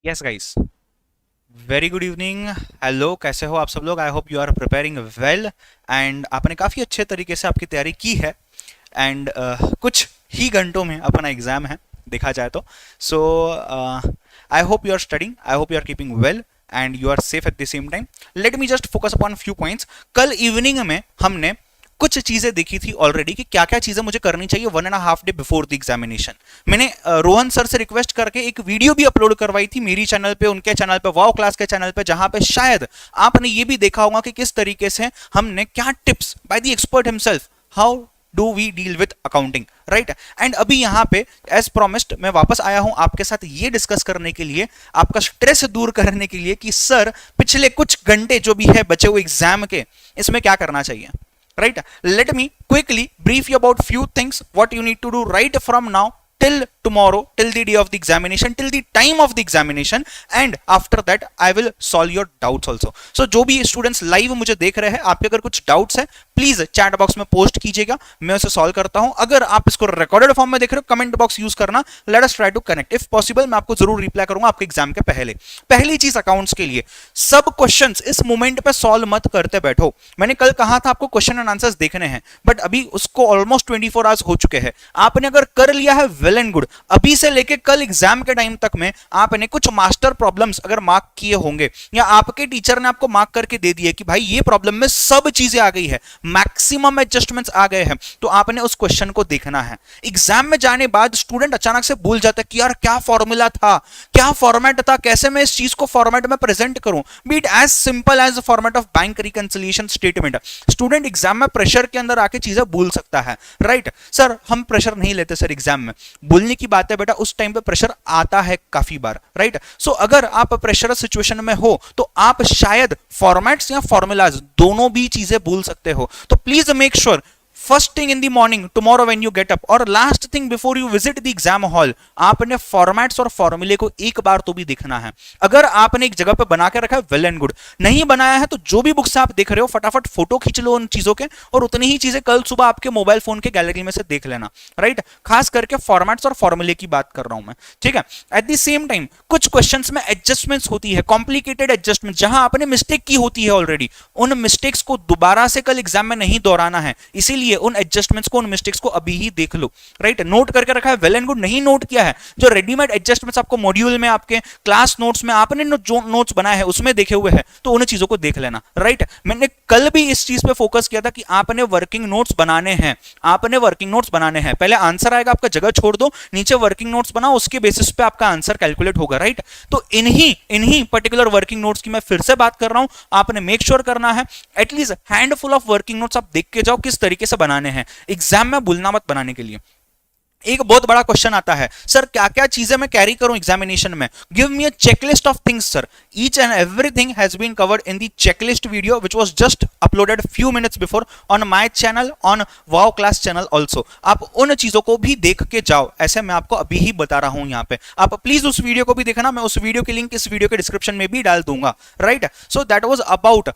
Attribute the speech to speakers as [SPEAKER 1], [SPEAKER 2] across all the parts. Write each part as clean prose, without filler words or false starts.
[SPEAKER 1] Yes guys, very good evening. Hello, कैसे हो आप सब लोग? I hope you are preparing well and आपने काफ़ी अच्छे तरीके से आपकी तैयारी की है। एंड कुछ ही घंटों में अपना एग्ज़ाम है, देखा जाए तो। So I hope you are studying, I hope you are keeping well and you are safe at the same time. Let me just focus upon few points. कल इवनिंग में हमने कुछ चीजें देखी थी ऑलरेडी कि क्या क्या चीजें मुझे करनी चाहिए 1.5 डे बिफोर द एग्जामिनेशन। मैंने रोहन सर से रिक्वेस्ट करके एक वीडियो भी अपलोड करवाई थी मेरी चैनल पे, उनके चैनल पे, वाओ क्लास के चैनल पे, जहां पे शायद आपने ये भी देखा होगा कि किस तरीके से हमने क्या tips by the expert himself, how do we deal with accounting, right. And अभी यहाँ पे एज प्रोमिस्ड मैं वापस आया हूं आपके साथ ये डिस्कस करने के लिए, आपका स्ट्रेस दूर करने के लिए कि सर पिछले कुछ घंटे जो भी है बचे हुए एग्जाम के, इसमें क्या करना चाहिए, right? Let me quickly brief you about few things what you need to do right from now till tomorrow, till the day of the examination, till the time of the examination, and after that I will solve your doubts also. So जो भी students live मुझे देख रहे हैं, आपके अगर कुछ doubts है प्लीज चैट बॉक्स में पोस्ट कीजिएगा, मैं उसे सॉल्व करता हूं। अगर आप इसको रिकॉर्डेड फॉर्म में देख रहे हो, कमेंट बॉक्स यूज करना, let us try to connect. If possible मैं आपको जरूर रिप्लाई करूंगा आपके एग्जाम के पहले। पहली चीज अकाउंट्स के लिए, सब क्वेश्चंस इस मोमेंट पे सॉल्व मत करते बैठो। मैंने कल कहा था आपको क्वेश्चन एंड आंसर्स देखने हैं, बट अभी उसको ऑलमोस्ट 24 आवर्स हो चुके हैं। आपने अगर कर लिया है वेल एंड गुड, अभी से लेके कल एग्जाम के टाइम तक में आपने कुछ मास्टर प्रॉब्लम्स अगर मार्क किए होंगे या आपके टीचर ने आपको मार्क करके दे दिए कि भाई ये प्रॉब्लम में सब चीजें आ गई है, मैक्सिमम एडजस्टमेंट्स आ गए हैं, तो आपने उस क्वेश्चन को देखना है। एग्जाम में जाने बाद स्टूडेंट अचानक से भूल जाता है कि यार क्या फॉर्मूला था, क्या फॉर्मेट था, कैसे मैं इस चीज को फॉर्मेट में प्रेजेंट करूं, be it as simple as format of bank reconciliation statement. Student exam में प्रेशर के अंदर आके चीजें भूल सकता है, राइट। सर हम प्रेशर नहीं लेते सर एग्जाम में, भूलने की बात है बेटा, उस टाइम पे प्रेशर आता है काफी बार, राइट। सो अगर आप प्रेशर सिचुएशन में हो तो आप शायद फॉर्मेट्स या फॉर्मूलाज दोनों भी चीजें भूल सकते हो। तो please make sure first thing in the morning tomorrow when you get up और last thing before you visit the exam hall, आपने फॉर्मेट्स और फॉर्मूले को एक बार तो भी देखना है। अगर आपने एक जगह पे बना के रखा है वेल एंड गुड, नहीं बनाया है तो जो भी बुक्स आप देख रहे हो फटाफट फोटो खींच लो उन चीजों के, और उतनी ही चीजें कल सुबह आपके मोबाइल फोन के गैलरी में से देख लेना, राइट। खास करके फॉर्मेट्स और फॉर्मूले की बात कर रहा हूं मैं, ठीक है। एट द सेम टाइम कुछ क्वेश्चंस में एडजस्टमेंट्स होती है, कॉम्प्लिकेटेड एडजस्टमेंट, जहां आपने मिस्टेक की होती है ऑलरेडी, उन मिस्टेक्स को दोबारा से कल एग्जाम में नहीं दोहराना है, इसीलिए उन एडजस्टमेंट्स को, उन मिस्टेक्स को अभी ही देख लो, राइट। नोट करके रखा है वेल एंड गुड, नहीं नोट किया है, जो रेडीमेड एडजस्टमेंट्स आपको मॉड्यूल में, आपके क्लास नोट्स में आपने जो नोट्स बनाए हैं उसमें देखे हुए हैं, तो उन चीजों को देख लेना, राइट। मैंने कल भी इस चीज पे फोकस किया था कि आपने वर्किंग नोट्स बनाने हैं, आपने वर्किंग नोट्स बनाने हैं। पहले आंसर आएगा, आपका जगह छोड़ दो, नीचे वर्किंग नोट्स बनाओ, उसके बेसिस पे आपका आंसर कैलकुलेट होगा, राइट। तो इन्हीं पर्टिकुलर वर्किंग नोट्स की मैं फिर से बात कर रहा हूं, आपने मेक श्योर करना है at least handful of working notes आप देख के जाओ किस तरीके से बनाने हैं, एग्जाम में भूलना मत बनाने के लिए। एक बहुत बड़ा क्वेश्चन आता है, सर क्या क्या चीजें मैं कैरी करूं एग्जामिनेशन में, give me a checklist of things sir. Each and everything has been covered in the checklist video which was just uploaded few minutes before on my channel, on Wow Class channel also. आप उन चीजों को भी देख के जाओ, ऐसे मैं आपको अभी ही बता रहा हूं यहाँ पे। आप प्लीज उस वीडियो को भी देखना, मैं उस वीडियो की लिंक इस वीडियो के डिस्क्रिप्शन में भी डाल दूंगा, right. So that was about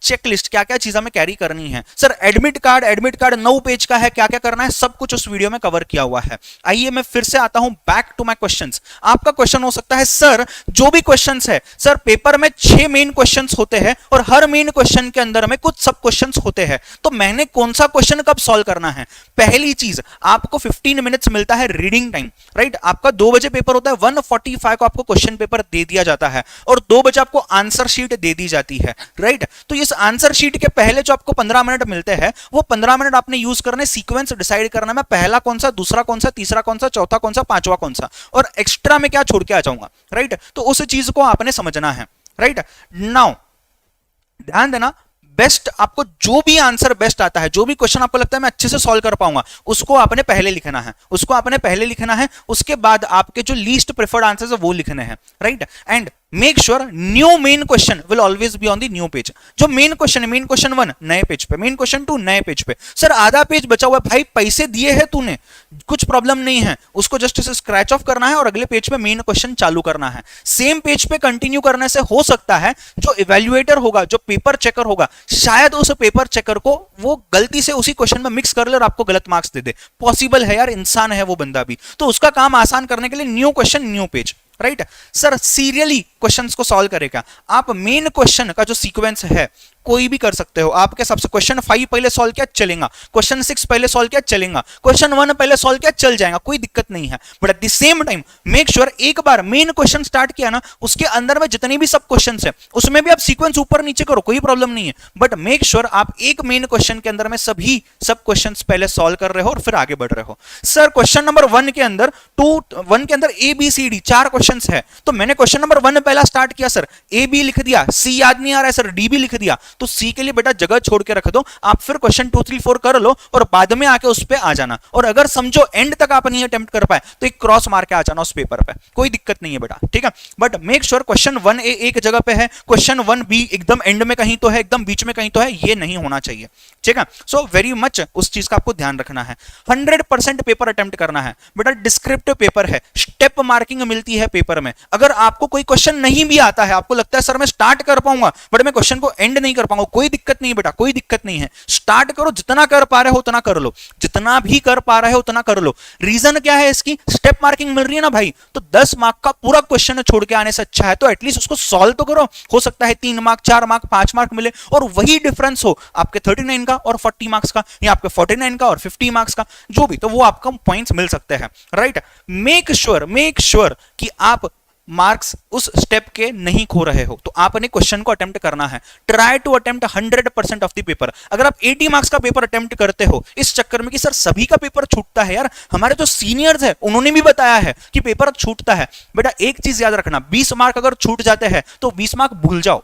[SPEAKER 1] checklist, क्या क्या चीजें हमें कैरी करनी है। सर एडमिट कार्ड 9 पेज का है, क्या क्या करना है, सब कुछ उस वीडियो में कवर किया हुआ है। आइए मैं फिर से आता हूं बैक टू माय क्वेश्चंस। आपका क्वेश्चन हो सकता है सर जो भी क्वेश्चंस है, सर पेपर में 6 मेन क्वेश्चंस होते हैं और हर मेन क्वेश्चन के अंदर में कुछ सब क्वेश्चंस होते हैं, तो मैंने कौन सा क्वेश्चन कब सॉल्व करना है। पहली चीज, आपको 15 मिनट्स मिलता है रीडिंग टाइम, राइट। आपका 2 बजे पेपर होता है, 1:45 को आपको क्वेश्चन पेपर दे दिया जाता है और 2 बजे आपको आंसर शीट दे दी जाती है, राइट। तो इस आंसर शीट के पहले जो आपको 15 मिनट मिलते हैं, वो 15 मिनट आपने यूज करने, सीक्वेंस डिसाइड करना है, पहला कौन सा, दूसरा कौन सा, तीसरा कौन सा, चौथा कौन सा, पांचवा कौन सा, और एक्स्ट्रा में क्या छोड़ के आ जाऊंगा, राइट। तो उस चीज को आपने समझना है, राइट। नाउ ध्यान देना, बेस्ट आपको जो भी आंसर बेस्ट आता है, जो भी क्वेश्चन आपको लगता है मैं अच्छे से सॉल्व कर पाऊंगा, उसको आपने पहले लिखना है, उसको आपने पहले लिखना है। उसके बाद आपके जो लीस्ट प्रेफर्ड आंसर्स है वो लिखने हैं, right. And make sure new main question will always be on the new page. जो मेन क्वेश्चन है, मेन क्वेश्चन 1 नए पेज पे, मेन क्वेश्चन 2 नए पेज पे। सर आधा पेज बचा हुआ है, भाई पैसे दिए हैं तूने, कुछ प्रॉब्लम नहीं है, उसको जस्ट इसे स्क्रैच ऑफ करना है और अगले पेज पे मेन क्वेश्चन चालू करना है। सेम पेज पे कंटिन्यू करने से हो सकता है जो इवेल्युएटर होगा, जो पेपर चेकर होगा, शायद उस पेपर चेकर को वो गलती से उसी क्वेश्चन में मिक्स कर ले और आपको गलत मार्क्स दे दे। पॉसिबल है यार, इंसान है वो बंदा भी, तो उसका काम आसान करने के लिए new question new page, right sir serially questions को सॉल्व करेगा। आप मेन क्वेश्चन का जो सीक्वेंस है कोई भी कर सकते हो। आपके सबसे क्वेश्चन 5 पहले सॉल्व किया चलेगा, क्वेश्चन 6 पहले सॉल्व किया चलेगा, क्वेश्चन 1 पहले सॉल्व किया चल जाएगा, कोई दिक्कत नहीं है। But at the same time make sure एक बार मेन क्वेश्चन स्टार्ट किया ना, उसके अंदर में जितने भी सब क्वेश्चंस है उसमें भी आप सीक्वेंस ऊपर नीचे करो, कोई प्रॉब्लम नहीं है। बट मेक श्योर आप एक मेन क्वेश्चन के अंदर में सभी सब क्वेश्चंस पहले सॉल्व कर रहे हो और फिर आगे बढ़ रहे हो। सर क्वेश्चन नंबर 1 के अंदर वन के अंदर A B C D 4 questions है, तो मैंने क्वेश्चन नंबर 1 पहला स्टार्ट किया सर, ए बी लिख दिया, सी याद नहीं आ रहा है सर, डी भी लिख दिया, तो सी के लिए बेटा जगह छोड़ के रख दो, आप फिर क्वेश्चन 2 3 4 कर लो और बाद में आके उस पे आ जाना। और अगर समझो एंड तक आप नहीं अटेम्प्ट कर पाए तो एक क्रॉस मार के आ जाना उस पेपर पे, कोई दिक्कत नहीं है बेटा, ठीक है। बट मेक श्योर क्वेश्चन 1 ए एक जगह पे है, क्वेश्चन 1 बी एकदम एंड में कहीं तो है, एकदम बीच में कहीं तो है, ये नहीं होना चाहिए, ठीक है। सो वेरी मच उस चीज का आपको ध्यान रखना है। 100% पेपर अटेम्प्ट करना है बेटा, डिस्क्रिप्टिव पेपर है, स्टेप मार्किंग मिलती है पेपर में। अगर आपको कोई क्वेश्चन नहीं भी आता है, आपको लगता है सर मैं स्टार्ट कर पाऊंगा बट मैं क्वेश्चन को एंड नहीं कर पाऊंगा, कोई दिक्कत नहीं बेटा, कोई दिक्कत नहीं है। स्टार्ट करो, जितना कर पा रहे हो उतना कर लो, जितना भी कर पा रहे हो उतना कर लो। रीजन क्या है इसकी, स्टेप मार्किंग मिल रही है ना भाई, तो 10 मार्क का पूरा क्वेश्चन छोड़ के आने से अच्छा है तो एटलीस्ट उसको सॉल्व तो करो। हो सकता है 3 मार्क 4 मार्क 5 मार्क मिले और वही डिफरेंस हो आपके 39 का और 40 मार्क्स का, या आपके 49 का और 50 मार्क्स का, जो भी, तो वो आपको पॉइंट्स मिल सकते हैं, राइट। मेक श्योर कि आप मार्क्स उस स्टेप के नहीं खो रहे हो, तो आपने क्वेश्चन को अटेम्प्ट करना है। Try to attempt 100% of the paper. अगर आप 80 मार्क्स का पेपर अटेम्प्ट करते हो इस चक्कर में कि सर सभी का पेपर छूटता है, यार हमारे जो सीनियर्स है उन्होंने भी बताया है कि पेपर छूटता है, बेटा एक चीज याद रखना, 20 मार्क अगर छूट जाते हैं तो 20 मार्क भूल जाओ,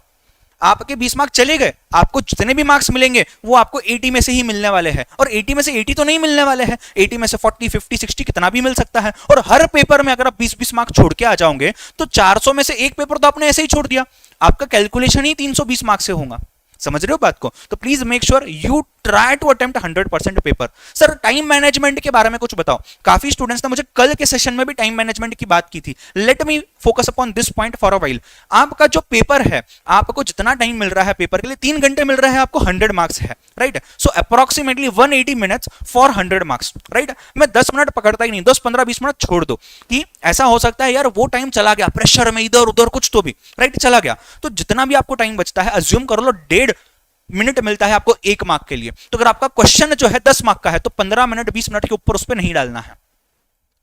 [SPEAKER 1] आपके 20 मार्क चले गए, आपको जितने भी मार्क्स मिलेंगे वो आपको 80 में से ही मिलने वाले हैं, और 80 में से 80 तो नहीं मिलने वाले हैं, 80 में से 40 50 60 कितना भी मिल सकता है। और हर पेपर में अगर आप 20-20 मार्क छोड़ के आ जाओगे तो 400 में से एक पेपर तो आपने ऐसे ही छोड़ दिया, आपका कैलकुलेशन ही 320 मार्क से होगा। समझ रहे हो बात को? तो please make sure you try to attempt 100% paper. Sir time management के बारे में कुछ बताओ, काफी स्टूडेंट्स ने मुझे कल के सेशन में भी टाइम मैनेजमेंट की बात की थी। Let me focus upon this point for a while. आपका जो पेपर है, आपको जितना टाइम मिल रहा है पेपर के लिए, 3 घंटे मिल रहा है, आपको 100 मार्क्स है, right. So approximately 180 minutes for 100 marks, right. मैं 10 मिनट पकड़ता ही नहीं, 10 15 20 मिनट छोड़ दो कि ऐसा हो सकता है यार वो टाइम चला गया प्रेशर में, इधर उधर कुछ तो भी, राइट, चला गया। तो जितना भी आपको टाइम बचता है, अज्यूम कर लो 1.5 मिनट मिलता है आपको 1 मार्क के लिए, तो अगर आपका क्वेश्चन जो है 10 मार्क का है तो 15 मिनट 20 मिनट के ऊपर उस पर नहीं डालना है।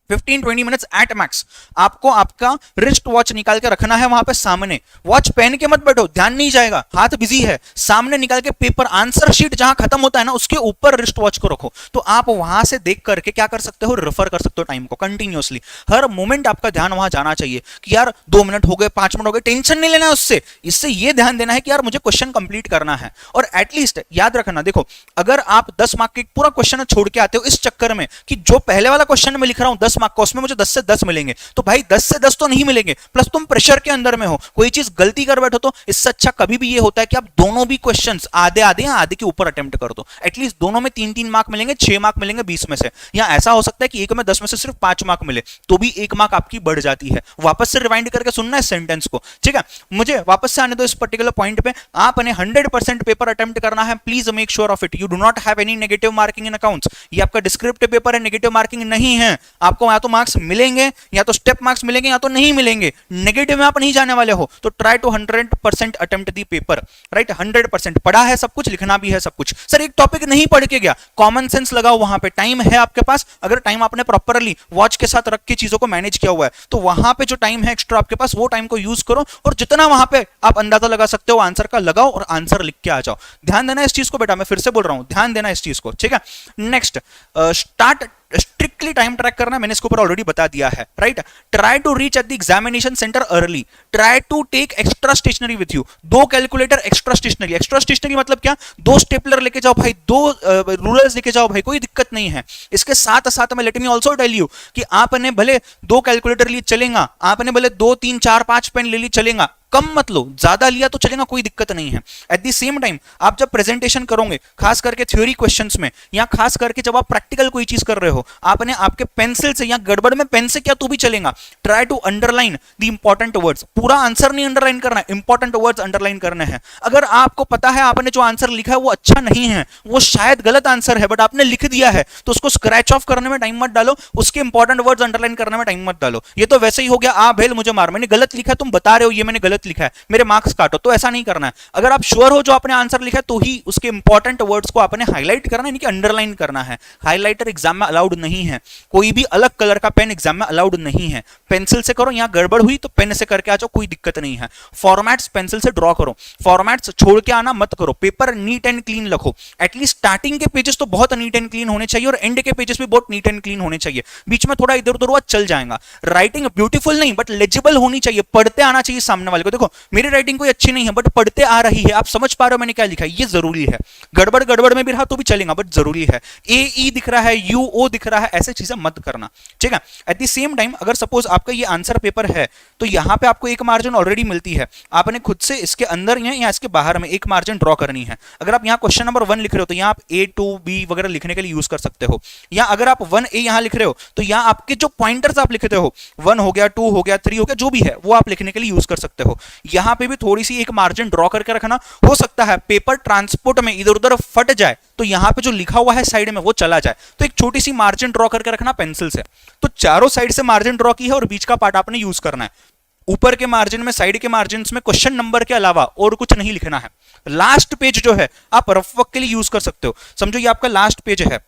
[SPEAKER 1] 15-20 मिनट्स एट मैक्स आपको आपका रिस्ट वॉच निकाल के रखना है वहां पे सामने, वॉच पहन के मत बैठो, ध्यान नहीं जाएगा, हाथ बिजी है, सामने निकाल के पेपर आंसर शीट जहां खत्म होता है ना उसके ऊपर रिस्ट वॉच को रखो, तो आप वहां से देख करके क्या कर सकते हो, रेफर कर सकते हो टाइम को कंटिन्यूअसली। हर मोमेंट आपका ध्यान वहां जाना चाहिए कि यार 2 मिनट हो गए 5 मिनट हो गए, टेंशन नहीं लेना उससे, इससे ये ध्यान देना है कि यार मुझे क्वेश्चन कंप्लीट करना है। और एटलीस्ट याद रखना, देखो अगर आप 10 मार्क के पूरा क्वेश्चन छोड़ के आते हो इस चक्कर में कि जो पहले वाला क्वेश्चन में लिख रहा हूं 10 मार्क का, उसमें मुझे 10 से 10 मिलेंगे, तो भाई 10 से 10 तो नहीं मिलेंगे, प्लस तुम प्रेशर के अंदर में हो, कोई चीज गलती कर बैठो, तो इससे अच्छा कभी भी ये होता है कि आप दोनों भी क्वेश्चंस आधे आधे या आधे के ऊपर अटेम्प्ट कर दो, एटलीस्ट दोनों में 3-3 मार्क मिलेंगे, 6 मार्क मिलेंगे 20 में से। या ऐसा हो सकता है कि एक में 10 में से सिर्फ 5 मार्क मिले तो भी 1 मार्क आपकी बढ़ जाती है। वापस से रिवाइंड करके सुनना है सेंटेंस को, ठीक है। मुझे वापस से आने दो इस पर्टिकुलर पॉइंट पे। आपने 100% पेपर अटेम्प्ट करना है, please make sure of it, you do not have any negative marking in accounts. ये आपका डिस्क्रिप्टिव पेपर है, नेगेटिव मार्किंग नहीं है, आपको या तो मार्क्स मिलेंगे या तो स्टेप मार्क्स मिलेंगे या तो नहीं मिलेंगे, नेगेटिव में आप नहीं जाने वाले हो। तो try to 100% attempt the paper, right. 100% पढ़ा है सब कुछ, लिखना भी है सब कुछ। सर एक टॉपिक नहीं पढ़ के गया, कॉमन सेंस लगाओ, वहां पे टाइम है आपके पास, अगर टाइम आपने प्रॉपरली वॉच के साथ रख के चीजों को मैनेज किया हुआ है तो वहां पे जो टाइम है एक्स्ट्रा आपके पास, वो टाइम को यूज करो और जितना वहां पे आप अंदाजा लगा सकते हो आंसर का लगाओ और आंसर लिख के आ जाओ। ध्यान देना इस चीज को बेटा, मैं फिर से बोल रहा हूं, ध्यान देना इस चीज को, ठीक है। Next, start strictly time track करना, मैंने इसके ऊपर ऑलरेडी बता दिया है, right. Try to reach at the examination centre early, try to take extra stationery with you, 2 calculator extra stationery. Extra stationery मतलब क्या, 2 स्टेपलर लेके जाओ भाई, 2 रूलर्स लेके जाओ भाई, कोई दिक्कत नहीं है। इसके साथ साथ में let me also tell you कि आपने भले 2 कैलकुलेटर लिए चलेगा, आपने भले 2 3 4 5 पेन ले ली चलेगा, कम मत लो, ज्यादा लिया तो चलेगा, कोई दिक्कत नहीं है। एट द सेम टाइम आप जब प्रेजेंटेशन करोगे, खास करके थ्योरी क्वेश्चंस में, या खास करके जब आप प्रैक्टिकल कोई चीज कर रहे हो, आपने आपके पेंसिल से या गड़बड़ में पेन से किया तो भी चलेगा, try to underline the important words. पूरा आंसर नहीं अंडरलाइन करना है, इंपॉर्टेंट वर्ड्स अंडरलाइन करने हैं। अगर आपको पता है आपने जो आंसर लिखा है वो अच्छा नहीं है, वो शायद गलत आंसर है, बट आपने लिख दिया है, तो उसको स्क्रैच ऑफ करने में टाइम मत डालो, उसके इंपॉर्टेंट वर्ड्स अंडरलाइन करने में टाइम मत डालो। ये तो वैसे ही हो गया, आ भेल मुझे मार, मैंने गलत लिखा, तुम बता रहे हो ये मैंने गलत लिखा है, मेरे मार्क्स काटो, तो ऐसा नहीं करना है। अगर आप श्योर हो जो आपने आंसर लिखा है तो ही उसके इंपॉर्टेंट वर्ड्स को आपने हाईलाइट करना है, अंडरलाइन करना है। हाईलाइटर एग्जाम में अलाउड नहीं है, कोई भी अलग कलर का पेन एग्जाम में अलाउड नहीं है। पेंसिल से करो, यहां गड़बड़ हुई तो पेन से करके आ जाओ, कोई दिक्कत नहीं है। फॉर्मेट्स पेंसिल से ड्रॉ करो, फॉर्मेट्स छोड़ के आना मत करो, पेपर नीट एंड क्लीन रखो। एटलीस्ट स्टार्टिंग के पेजेस तो बहुत नीट एंड क्लीन होने चाहिए और एंड के पेजेस भी बहुत नीट एंड क्लीन होने चाहिए, बीच में थोड़ा इधर उधर हुआ चल जाएगा। राइटिंग ब्यूटीफुल नहीं बट लेजिबल होनी चाहिए, पढ़ते आना चाहिए सामने वाले को। देखो मेरी राइटिंग कोई अच्छी नहीं है बट पढ़ते आ रही है, आप समझ पा रहे हो मैंने क्या लिखा है, ये जरूरी है। गड़बड़ गड़बड़ में भी रहा तो भी चलेगा बट जरूरी है। ए ई दिख रहा है, यू ओ दिख रहा है, ऐसे चीजें मत करना, ठीक है। एट द सेम टाइम अगर सपोज आपका ये आंसर पेपर है तो यहां पे आपको एक मार्जिन ऑलरेडी मिलती है, आपने खुद से इसके अंदर या इसके बाहर में एक मार्जिन ड्रॉ करनी है। अगर आप यहाँ क्वेश्चन नंबर 1 लिख रहे हो तो यहाँ आप ए टू बी वगैरह लिखने के लिए यूज कर सकते हो, या अगर आप 1A यहाँ लिख रहे हो तो यहाँ आपके जो पॉइंटर्स आप लिखते हो, 1 हो गया, 2 हो गया, 3 हो गया, जो भी है वो आप लिखने के लिए यूज कर सकते हो। यहाँ पे भी थोड़ी सी एक मार्जिन ड्रॉ करके रखना, हो सकता है पेपर ट्रांसपोर्ट में इधर उधर फट जाए तो यहाँ पे जो लिखा हुआ है साइड में वो चला जाए, तो एक छोटी सी मार्जिन ड्रॉ करके रखना पेंसिल से। तो चारों साइड से मार्जिन ड्रॉ की है और बीच का पार्ट आपने यूज करना है। ऊपर के मार्जिन में, साइड के मार्जिन में क्वेश्चन नंबर के अलावा और कुछ नहीं लिखना है। लास्ट पेज जो है आप रफ वर्क के लिए यूज कर सकते हो, समझो ये आपका लास्ट पेज है,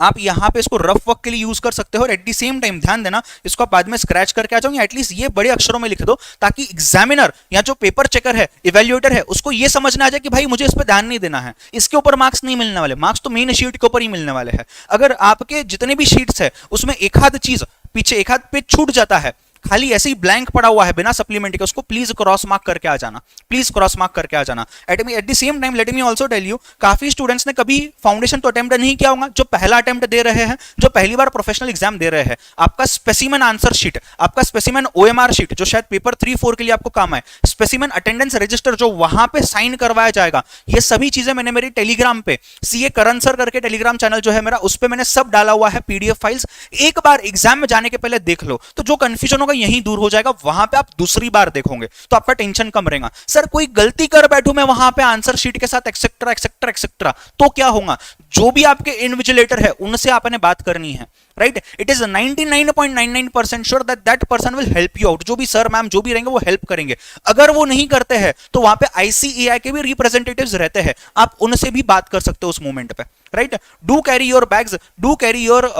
[SPEAKER 1] आप यहां पे इसको रफ वर्क के लिए यूज कर सकते हो। और एट द सेम टाइम ध्यान देना, इसको आप बाद में स्क्रैच करके आ जाओ, या एटलीस्ट ये बड़े अक्षरों में लिख दो ताकि एग्जामिनर या जो पेपर चेकर है, इवेल्युएटर है, उसको ये समझना आ जाए कि भाई मुझे इस पर ध्यान नहीं देना है, इसके ऊपर मार्क्स नहीं मिलने वाले, मार्क्स तो मेन शीट के ऊपर ही मिलने वाले हैं। अगर आपके जितने भी शीट्स है उसमें एक आध चीज पीछे, एक आध पेज छूट जाता है, खाली ऐसे ही ब्लैंक पड़ा हुआ है बिना सप्लीमेंट के, उसको प्लीज क्रॉस मार्क करके आ जाना, प्लीज क्रॉस मार्क करके आ जाना। At the same time let me also tell you, काफी स्टूडेंट्स ने कभी फाउंडेशन तो अटेम्प्ट नहीं किया होगा, जो पहला अटेम्प्ट दे रहे हैं, जो पहली बार प्रोफेशनल एग्जाम दे रहे हैं, आपका स्पेसिमेन आंसर शीट, आपका स्पेसिमेन ओएमआर शीट जो शायद पेपर 3-4 के लिए आपको काम है, स्पेसिमेन अटेंडेंस रजिस्टर जो वहां पे साइन करवाया जाएगा, ये सभी चीजें मैंने मेरी टेलीग्राम पे, सीए करण सर करके टेलीग्राम चैनल जो है मेरा, उस पर मैंने सब डाला हुआ है पीडीएफ फाइल्स। एक बार एग्जाम में जाने के पहले देख लो, तो जो कंफ्यूजन होगा यही दूर हो जाएगा, वहां पे आप दूसरी बार देखोगे तो आपका टेंशन कम रहेगा। सर कोई गलती कर बैठूं मैं वहां पे आंसर शीट के साथ एक्सेट्रा एक्सेट्रा एक्सेट्रा, तो क्या होगा, जो भी आपके इन्विजिलेटर है उनसे आपने बात करनी है, right. It is 99.99% sure that that person will help you out, जो भी सर मैम जो भी रहेंगे वो हेल्प करेंगे। अगर वो नहीं करते हैं तो वहां पे आईसीएआई के भी रिप्रेजेंटेटिव्स रहते हैं, आप उनसे भी बात कर सकते हो उस मोमेंट पे, right. Do carry your bags, do carry your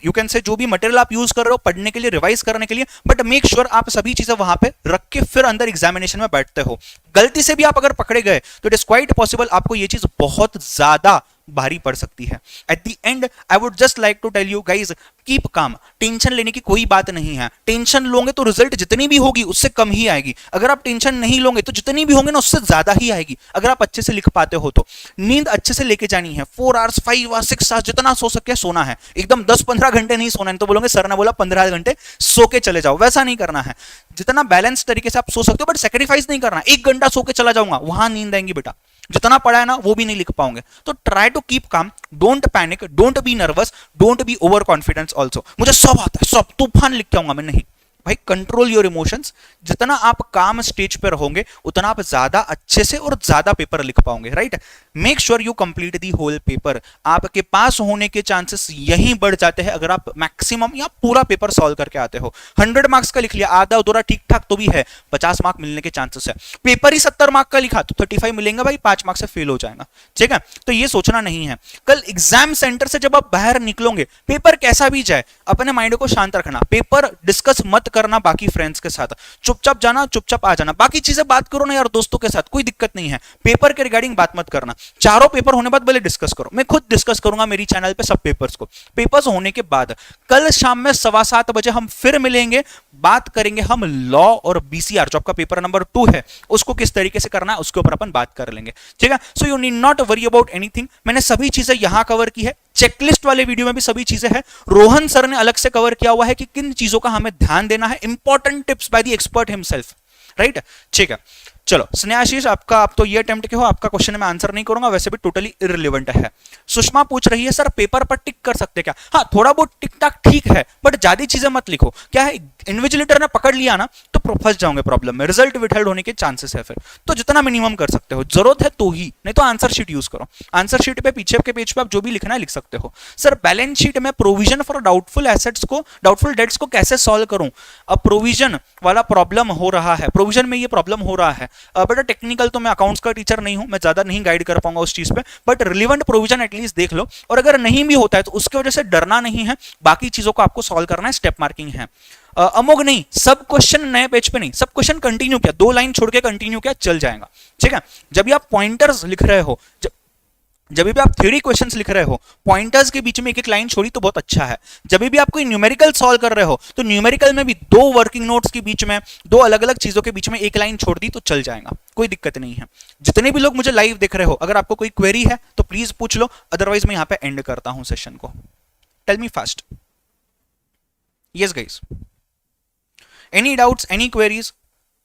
[SPEAKER 1] you can say जो भी मटेरियल आप यूज कर रहे हो पढ़ने के लिए, रिवाइज करने के लिए, बट मेक श्योर आप सभी चीजें वहां पे रख के फिर अंदर एग्जामिनेशन में बैठते हो। गलती से भी आप अगर पकड़े गए तो इट इज क्वाइट पॉसिबल आपको ये चीज बहुत ज्यादा भारी पड़ सकती है। At the end I would just like to tell you guys, keep calm, tension लेने की कोई बात नहीं है। टेंशन लोगे तो रिजल्ट जितनी भी होगी उससे कम ही आएगी, अगर आप टेंशन नहीं लोगे तो जितनी भी होंगे ना उससे ज्यादा ही आएगी, अगर आप अच्छे से लिख पाते हो तो। नींद अच्छे से लेके जानी है, 4 आवर्स 5 आवर्स 6 आवर्स जितना सो सके सोना है, एकदम 10-15 घंटे नहीं सोना है, तो बोलोगे सर ने बोला 15 घंटे सो के चले जाओ, वैसा नहीं करना है। जितना बैलेंस तरीके से आप सो सकते हो बट सेक्रीफाइस नहीं करना, 1 घंटा सो के चला जाऊंगा वहां नींद आएंगी बेटा, जितना पढ़ा है ना वो भी नहीं लिख पाओगे। तो try to keep calm, don't panic, don't be nervous, don't be over confidence also. मुझे सब आता है, सब तूफान लिख के आऊंगा मैं, नहीं भाई, कंट्रोल योर इमोशंस। जितना आप काम स्टेज पर रहोगे उतना आप ज्यादा अच्छे से और ज्यादा पेपर लिख पाओगे, राइट। Make sure you complete the whole paper, आपके पास होने के चांसेस यहीं बढ़ जाते हैं अगर आप मैक्सिमम या पूरा पेपर सॉल्व करके आते हो। 100 मार्क्स का लिख लिया, आधा अधूरा ठीक ठाक तो भी है, 50 मार्क मिलने के चांसेस है। पेपर ही 70 मार्क का लिखा तो 35 मिलेंगे भाई, 5 मार्क्स से फेल हो जाएगा, ठीक है। तो ये सोचना नहीं है। कल एग्जाम सेंटर से जब आप बाहर निकलोगे, पेपर कैसा भी जाए, अपने माइंड को शांत रखना, पेपर डिस्कस मत करना बाकी फ्रेंड्स के साथ, चुपचाप जाना, चुपचाप आ जाना। बाकी चीजें बात करो ना यार दोस्तों के साथ, कोई दिक्कत नहीं है, पेपर के रिगार्डिंग बात मत करना। चारों पेपर होने बाद भले डिस्कस करो, मैं खुद डिस्कस करूंगा मेरी चैनल पे सब पेपर्स को। पेपर्स होने के बाद कल शाम में 7:15 बजे हम फिर मिलेंगे, बात करेंगे हम लॉ और बीसीआर, जो आपका पेपर नंबर 2 है उसको किस तरीके से करना है उसके ऊपर अपन बात कर लेंगे, ठीक है। So you need not worry about anything, मैंने सभी चीजें यहां कवर की है, चेकलिस्ट वाले वीडियो में भी सभी चीजें हैं। रोहन सर ने अलग से कवर किया हुआ है कि किन चीजों का हमें ध्यान देना है, important tips by the expert himself, right, ठीक है। चलो स्नेहाशीष, आपका आप तो ये अटेम्प्ट के हो, आपका क्वेश्चन मैं आंसर नहीं करूंगा, वैसे भी टोटली इररिलेवेंट है। सुषमा पूछ रही है सर पेपर पर टिक कर सकते क्या? हाँ, थोड़ा बहुत टिक टाक ठीक है, बट ज्यादा चीजें मत लिखो। क्या है, इन्विजिलेटर ने पकड़ लिया ना तो फंस जाओगे प्रॉब्लम में, रिजल्ट विथहेल्ड होने के चांसेस है फिर। तो जितना मिनिमम कर सकते हो, जरूरत है तो ही, नहीं तो आंसर शीट यूज करो। आंसर शीट पे पीछे के पेज पे आप जो भी लिखना है लिख सकते हो। सर बैलेंस शीट में प्रोविजन फॉर डाउटफुल एसेट्स को, डाउटफुल डेट्स को कैसे सॉल्व करूं? अब प्रोविजन वाला प्रॉब्लम हो रहा है, प्रोविजन में ये प्रॉब्लम हो रहा है। बेटा टेक्निकल तो मैं अकाउंट्स का टीचर नहीं हूं, मैं ज्यादा नहीं गाइड कर पाऊंगा उस चीज पे, बट रिलेवेंट प्रोविजन एटलीस्ट देख लो, और अगर नहीं भी होता है तो उसकी वजह से डरना नहीं है, बाकी चीजों को आपको सॉल्व करना है, स्टेप मार्किंग है। अमोघ नहीं, सब क्वेश्चन नए पेज पे नहीं, सब क्वेश्चन कंटिन्यू किया, 2 लाइन छोड़ के कंटिन्यू किया, चल जाएगा, ठीक है। जब भी आप पॉइंटर्स लिख रहे हो, जब भी आप थ्योरी क्वेश्चंस लिख रहे हो, पॉइंटर्स के बीच में एक एक लाइन छोड़ी तो बहुत अच्छा है। जब भी आप कोई न्यूमेरिकल सॉल्व कर रहे हो तो न्यूमेरिकल में भी 2 वर्किंग नोट्स के बीच में, 2 अलग अलग चीजों के बीच में एक लाइन छोड़ दी तो चल जाएगा, कोई दिक्कत नहीं है। जितने भी लोग मुझे लाइव देख रहे हो, अगर आपको कोई क्वेरी है तो प्लीज पूछ लो, अदरवाइज मैं यहां पे एंड करता हूं सेशन को। Tell me fast. Yes guys, any doubts, any queries?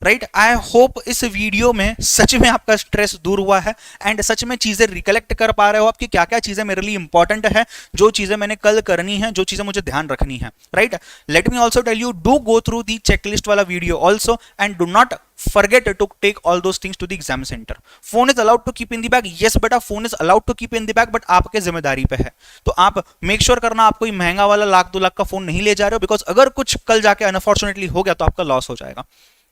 [SPEAKER 1] Right, I hope इस वीडियो में सच में आपका स्ट्रेस दूर हुआ है एंड सच में चीजें रिकलेक्ट कर पा रहे हो आपकी क्या क्या चीजें मेरे लिए इंपॉर्टेंट है, जो चीजें मैंने कल करनी है, जो चीजें मुझे ध्यान रखनी है। Right, let me also tell you, do go through the checklist वाला video also and do not forget to take all those things to the exam center. Phone is allowed to keep in the bag, yes बेटा, phone is allowed to keep in the bag, but आपके जिम्मेदारी पे है। तो आप make sure करना आप कोई महंगा वाला 1,00,000 2 लाख का फोन नहीं ले जा रहे हो, बिकॉज अगर कुछ कल जाके अनफॉर्चुनेटली हो गया तो आपका लॉस हो जाएगा।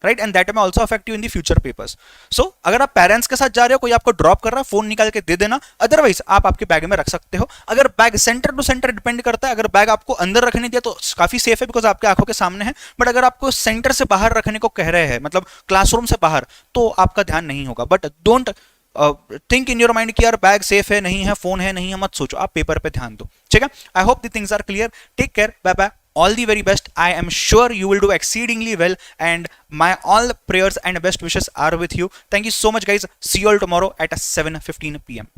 [SPEAKER 1] Right, and that may also affect you in the future papers. So अगर आप पेरेंट्स के साथ जा रहे हो, कोई आपको ड्रॉप कर रहा है, फोन निकाल के दे देना, अदरवाइज आप आपके बैग में रख सकते हो। अगर bag centre to centre depend करता है, अगर बैग आपको अंदर रखने दिया तो काफी सेफ है बिकॉज आपके आंखों के सामने है, बट अगर आपको सेंटर से बाहर रखने को कह रहे हैं, मतलब क्लासरूम से बाहर, तो आपका ध्यान नहीं होगा। But don't think in your mind कि यार बैग सेफ है नहीं है, फोन है नहीं है, मत सोचो, आप पेपर पे ध्यान दो, ठीक है। I hope the things are clear, take care, bye bye, all the very best. I am sure you will do exceedingly well and my all prayers and best wishes are with you. Thank you so much guys, see you all tomorrow at 7:15 PM.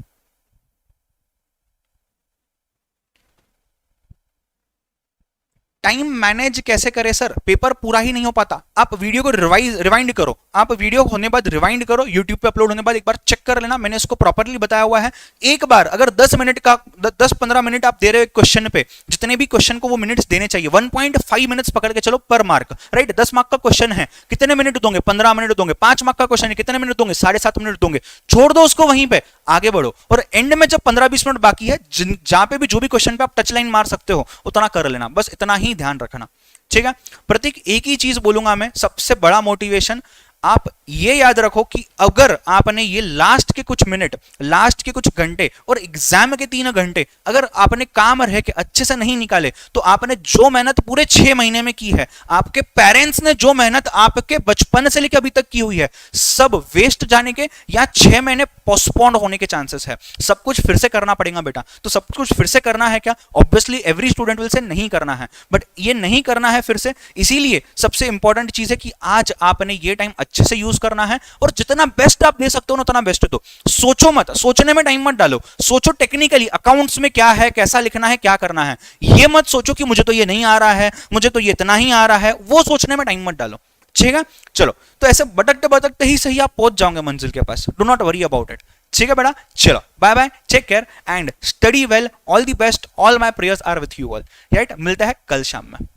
[SPEAKER 1] Time manage कैसे करें sir? Paper पूरा ही नहीं हो पाता, आप video को rewind करो, आप वीडियो होने बाद रिवाइंड करो, यूट्यूब पे अपलोड होने बाद एक बार चेक कर लेना, मैंने इसको प्रॉपरली बताया हुआ है। एक बार अगर 10 मिनट का 10-15 मिनट आप दे रहे हो क्वेश्चन पे, जितने भी क्वेश्चन को वो मिनट्स देने चाहिए, 1.5 मिनट्स पकड़ के चलो पर मार्क। राइट, 10 मार्क का क्वेश्चन है, कितने मिनट दोगे? 15 मिनट दोगे। 5 मार्क का क्वेश्चन है, कितने मिनट दोगे? 7.5 मिनट दोगे। छोड़ दो उसको, वहीं पे आगे बढ़ो, और एंड में जब 15-20 मिनट बाकी है, जहां पे भी जो भी क्वेश्चन पे आप टच लाइन मार सकते हो उतना कर लेना, बस इतना ही ध्यान रखना, ठीक है। प्रतीक, एक ही चीज बोलूंगा मैं, सबसे बड़ा मोटिवेशन, आप ये याद रखो कि अगर आपने ये लास्ट के कुछ मिनट, लास्ट के कुछ घंटे और एग्जाम के 3 घंटे अगर आपने काम रह के अच्छे से नहीं निकाले, तो आपने जो मेहनत पूरे 6 महीने में की है, आपके पेरेंट्स ने जो मेहनत आपके बचपन से लेकर अभी तक की हुई है, सब वेस्ट जाने के या 6 महीने पोस्टपोन्ड होने के चांसेस है। सब कुछ फिर से करना पड़ेगा बेटा। तो सब कुछ फिर से करना है क्या? Obviously every student will say नहीं करना है, बट ये नहीं करना है फिर से। इसीलिए सबसे इंपॉर्टेंट चीज है कि आज आपने ये टाइम अच्छे से यूज करना है, और जितना बेस्ट आप दे सकते हो ना उतना बेस्ट दो। सोचो मत, सोचने में टाइम मत डालो, सोचो टेक्निकली अकाउंट्स में क्या है, कैसा लिखना है, क्या करना है। ये मत सोचो कि मुझे तो ये नहीं आ रहा है, मुझे तो ये इतना ही आ रहा है, वो सोचने में टाइम मत डालो, ठीक है। चलो, तो ऐसे भटकते भटकते ही सही आप पहुंच जाओगे मंजिल के पास, do not worry about it, ठीक है बेटा। चलो bye bye, take care and study well, all the best, all my prayers are with you all. Right, मिलता है कल शाम में।